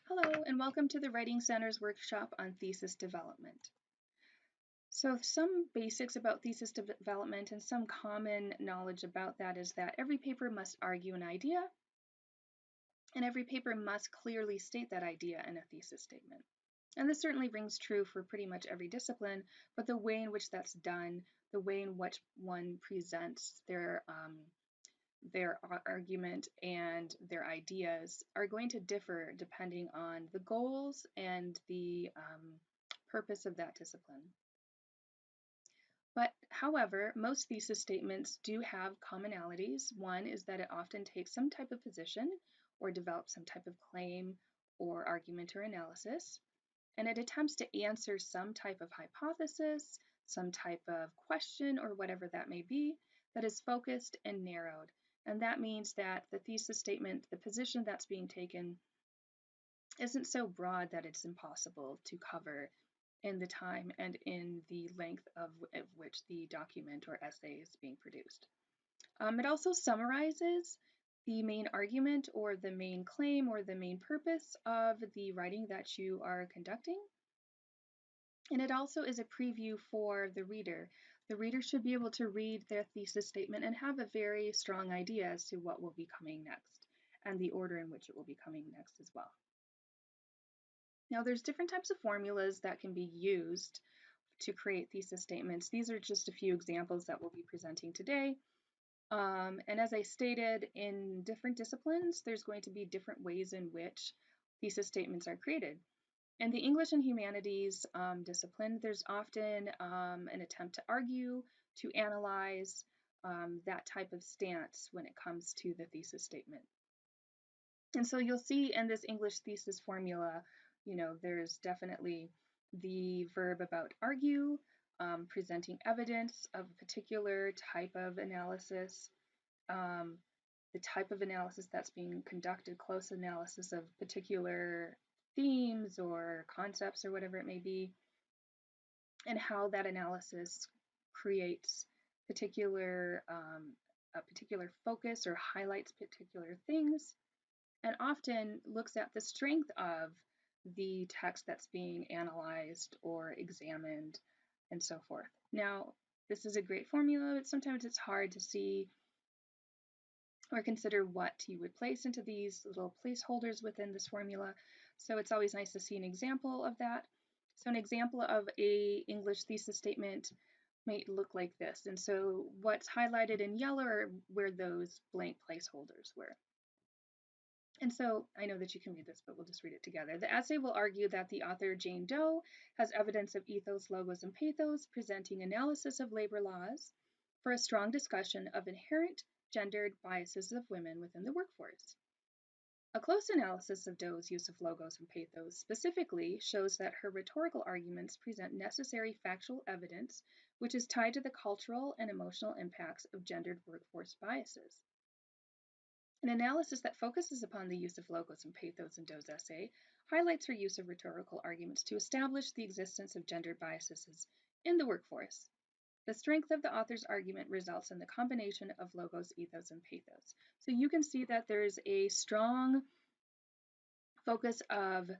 Hello, and welcome to the Writing Center's workshop on thesis development. So some basics about thesis development and some common knowledge about that is that every paper must argue an idea, and every paper must clearly state that idea in a thesis statement. And this certainly rings true for pretty much every discipline, but the way in which that's done, the way in which one presents their argument and their ideas are going to differ depending on the goals and the purpose of that discipline. But however, most thesis statements do have commonalities. One is that it often takes some type of position or develops some type of claim or argument or analysis, and it attempts to answer some type of hypothesis, some type of question, or whatever that may be, that is focused and narrowed. And that means that the thesis statement, the position that's being taken, isn't so broad that it's impossible to cover in the time and in the length of which the document or essay is being produced. It also summarizes the main argument or the main claim or the main purpose of the writing that you are conducting. And it also is a preview for the reader. The reader should be able to read their thesis statement and have a very strong idea as to what will be coming next and the order in which it will be coming next as well. Now, there's different types of formulas that can be used to create thesis statements. These are just a few examples that we'll be presenting today. And as I stated, in different disciplines, there's going to be different ways in which thesis statements are created. In the English and Humanities discipline, there's often an attempt to argue, to analyze that type of stance when it comes to the thesis statement. And so you'll see in this English thesis formula, there's definitely the verb about argue, presenting evidence of a particular type of analysis, the type of analysis that's being conducted, close analysis of particular themes or concepts or whatever it may be, and how that analysis creates a particular focus or highlights particular things, and often looks at the strength of the text that's being analyzed or examined and so forth. Now, this is a great formula, but sometimes it's hard to see or consider what you would place into these little placeholders within this formula. So it's always nice to see an example of that. So an example of a English thesis statement might look like this. And so what's highlighted in yellow are where those blank placeholders were. And so I know that you can read this, but we'll just read it together. The essay will argue that the author Jane Doe has evidence of ethos, logos, and pathos, presenting analysis of labor laws for a strong discussion of inherent gendered biases of women within the workforce. A close analysis of Doe's use of logos and pathos specifically shows that her rhetorical arguments present necessary factual evidence which is tied to the cultural and emotional impacts of gendered workforce biases. An analysis that focuses upon the use of logos and pathos in Doe's essay highlights her use of rhetorical arguments to establish the existence of gendered biases in the workforce. The strength of the author's argument results in the combination of logos, ethos, and pathos. So you can see that there's a strong focus of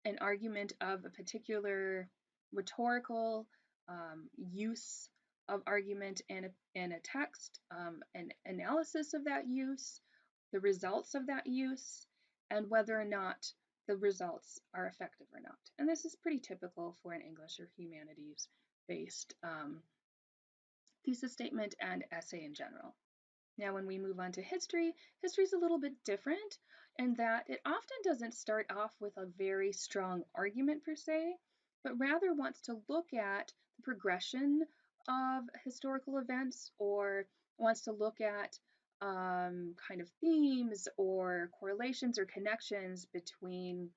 an argument of a particular rhetorical use of argument in a text, an analysis of that use, the results of that use, and whether or not the results are effective or not. And this is pretty typical for an English or humanities-based thesis statement and essay in general. Now, when we move on to history, history is a little bit different in that it often doesn't start off with a very strong argument per se, but rather wants to look at the progression of historical events or wants to look at kind of themes or correlations or connections between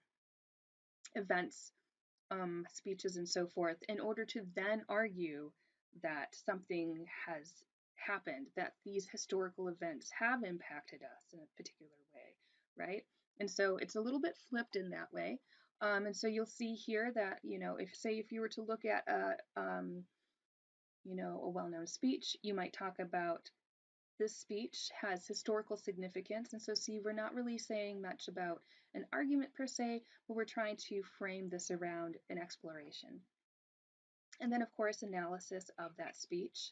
events, speeches, and so forth, in order to then argue that something has happened, that these historical events have impacted us in a particular way, right? And so it's a little bit flipped in that way. And so you'll see here that, if you were to look at a well-known speech, you might talk about this speech has historical significance, and so see, we're not really saying much about an argument per se, but we're trying to frame this around an exploration. And then, of course, analysis of that speech.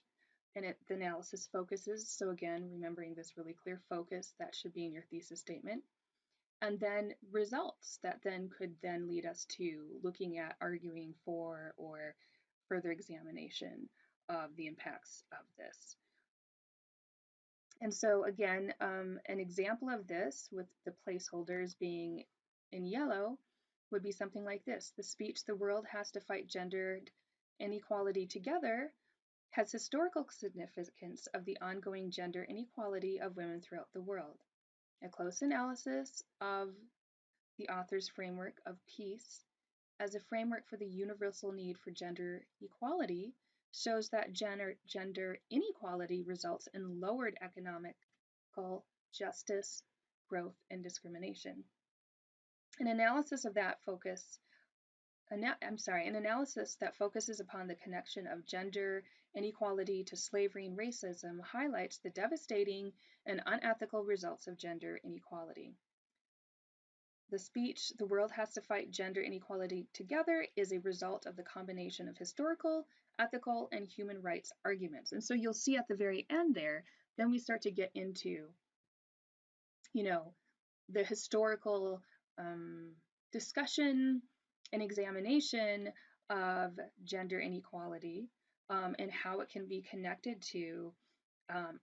And the analysis focuses, so again, remembering this really clear focus, that should be in your thesis statement. And then results that then could then lead us to looking at arguing for or further examination of the impacts of this. And so again, an example of this with the placeholders being in yellow would be something like this. The speech, "The world has to fight gendered inequality together," has historical significance of the ongoing gender inequality of women throughout the world. A close analysis of the author's framework of peace as a framework for the universal need for gender equality shows that gender inequality results in lowered economical justice, growth, and discrimination. An analysis of that an analysis that focuses upon the connection of gender inequality to slavery and racism highlights the devastating and unethical results of gender inequality. The speech, "The world has to fight gender inequality together," is a result of the combination of historical, ethical, and human rights arguments. And so you'll see at the very end there, then we start to get into, the historical discussion and examination of gender inequality and how it can be connected to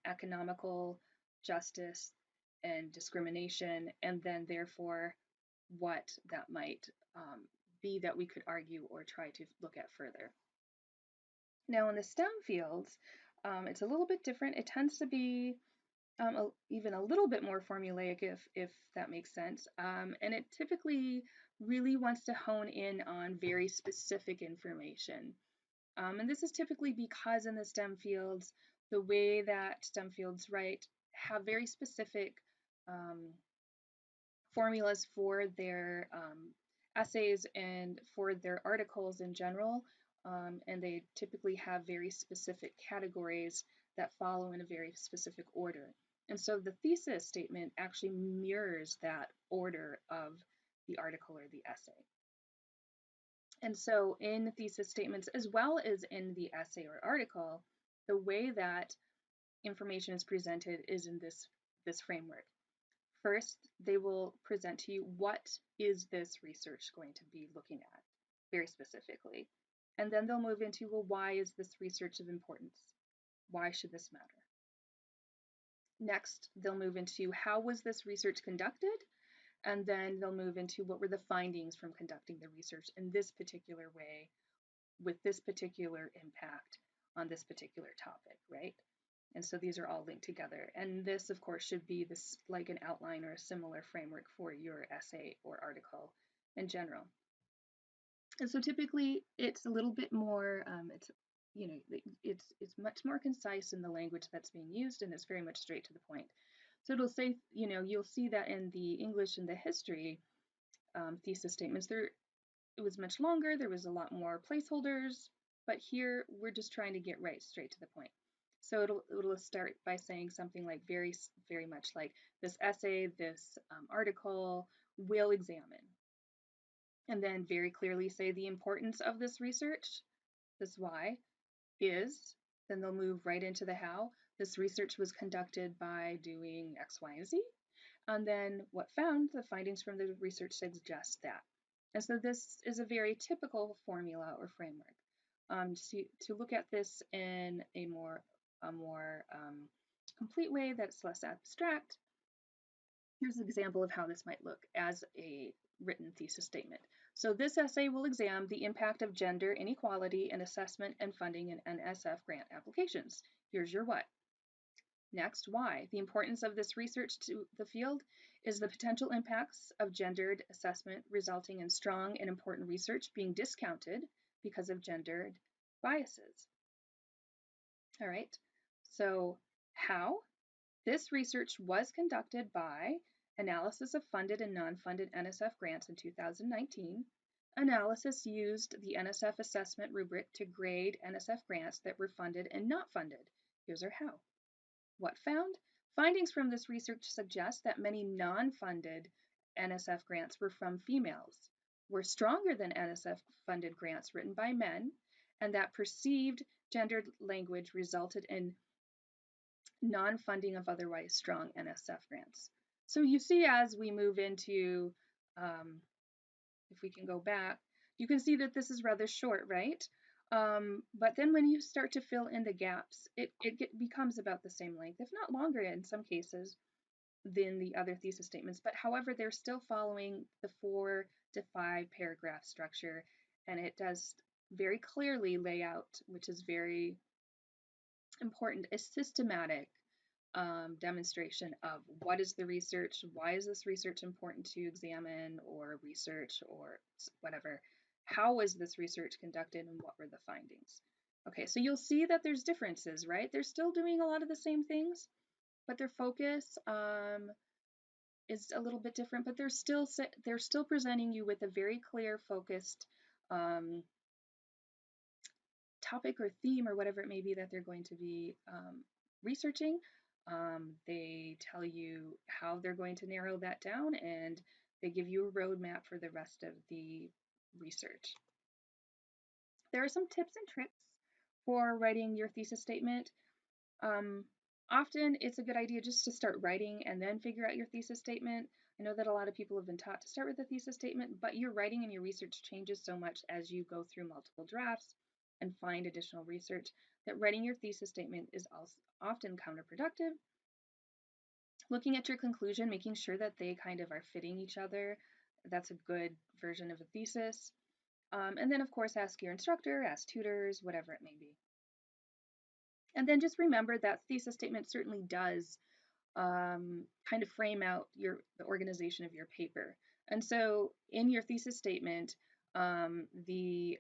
economical justice and discrimination, and then therefore what that might be that we could argue or try to look at further. Now in the STEM fields, it's a little bit different. It tends to be even a little bit more formulaic, if that makes sense. And it typically really wants to hone in on very specific information. And this is typically because in the STEM fields, the way that STEM fields write have very specific formulas for their essays and for their articles in general. And they typically have very specific categories that follow in a very specific order. And so the thesis statement actually mirrors that order of the article or the essay. And so in thesis statements, as well as in the essay or article, the way that information is presented is in this framework. First, they will present to you, what is this research going to be looking at very specifically? And then they'll move into, well, why is this research of importance? Why should this matter? Next, they'll move into, how was this research conducted? And then they'll move into, what were the findings from conducting the research in this particular way with this particular impact on this particular topic, right? And so these are all linked together. And this, of course, should be this like an outline or a similar framework for your essay or article in general. And so typically it's a little bit more, it's much more concise in the language that's being used, and it's very much straight to the point. So it'll say, you'll see that in the English and the history thesis statements, it was much longer, there was a lot more placeholders, but here we're just trying to get right straight to the point. So it'll start by saying something like very, very much like, this essay, this article will examine. And then very clearly say the importance of this research, this why, is, then they'll move right into the how. This research was conducted by doing X, Y, and Z. And then what found, the findings from the research suggest that. And so this is a very typical formula or framework. To look at this in a more complete way that's less abstract, here's an example of how this might look as a written thesis statement. So this essay will examine the impact of gender inequality in assessment and funding in NSF grant applications. Here's your what. Next, why. The importance of this research to the field is the potential impacts of gendered assessment resulting in strong and important research being discounted because of gendered biases. All right, so how? This research was conducted by analysis of funded and non-funded NSF grants in 2019. Analysis used the NSF assessment rubric to grade NSF grants that were funded and not funded. Here's our how. What found? Findings from this research suggest that many non-funded NSF grants were from females, were stronger than NSF-funded grants written by men, and that perceived gendered language resulted in non-funding of otherwise strong NSF grants. So you see, as we move into, if we can go back, you can see that this is rather short, right? But then when you start to fill in the gaps, it becomes about the same length, if not longer in some cases, than the other thesis statements. But however, they're still following the 4 to 5 paragraph structure, and it does very clearly lay out, which is very important, a systematic demonstration of what is the research, why is this research important to examine or research or whatever, how was this research conducted and what were the findings. Okay, so you'll see that there's differences, right? They're still doing a lot of the same things, but their focus is a little bit different, but they're still presenting you with a very clear focused topic or theme or whatever it may be that they're going to be researching. They tell you how they're going to narrow that down, and they give you a roadmap for the rest of the research. There are some tips and tricks for writing your thesis statement. Often it's a good idea just to start writing and then figure out your thesis statement. I know that a lot of people have been taught to start with a thesis statement, but your writing and your research changes so much as you go through multiple drafts and find additional research that writing your thesis statement is also often counterproductive. Looking at your conclusion, making sure that they kind of are fitting each other, that's a good version of a thesis. And then of course ask your instructor, ask tutors, whatever it may be. And then just remember that thesis statement certainly does kind of frame out the organization of your paper. And so in your thesis statement, the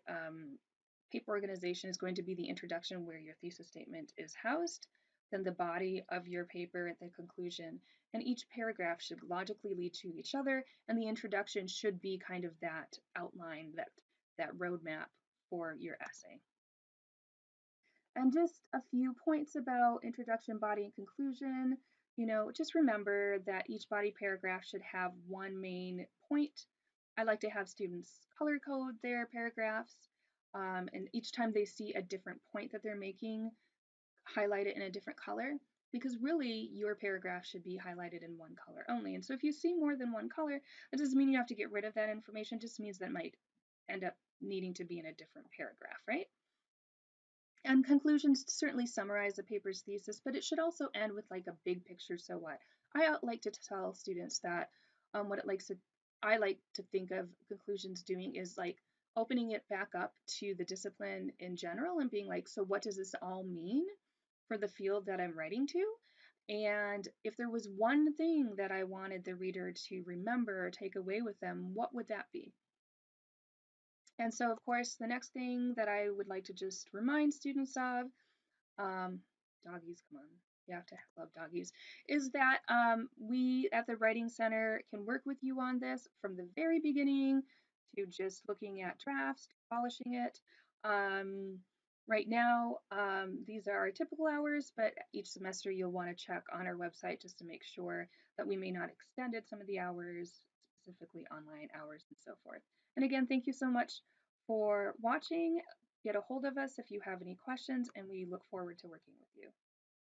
paper organization is going to be the introduction where your thesis statement is housed, then the body of your paper at the conclusion, and each paragraph should logically lead to each other, and the introduction should be kind of that outline, that roadmap for your essay. And just a few points about introduction, body, and conclusion. Just remember that each body paragraph should have one main point. I like to have students color code their paragraphs, and each time they see a different point that they're making, highlight it in a different color, because really your paragraph should be highlighted in one color only. And so if you see more than one color, that doesn't mean you have to get rid of that information, it just means that might end up needing to be in a different paragraph, right? And conclusions certainly summarize the paper's thesis, but it should also end with like a big picture, so what? I like to tell students that what I like to think of conclusions doing is like opening it back up to the discipline in general and being like, so what does this all mean for the field that I'm writing to? And if there was one thing that I wanted the reader to remember or take away with them, what would that be? And so, of course, the next thing that I would like to just remind students of, doggies, come on, you have to love doggies, is that we at the Writing Center can work with you on this from the very beginning to just looking at drafts, polishing it. Right now, these are our typical hours, but each semester you'll want to check on our website just to make sure that we may not extended some of the hours, specifically online hours and so forth. And again, thank you so much for watching. Get a hold of us if you have any questions, and we look forward to working with you.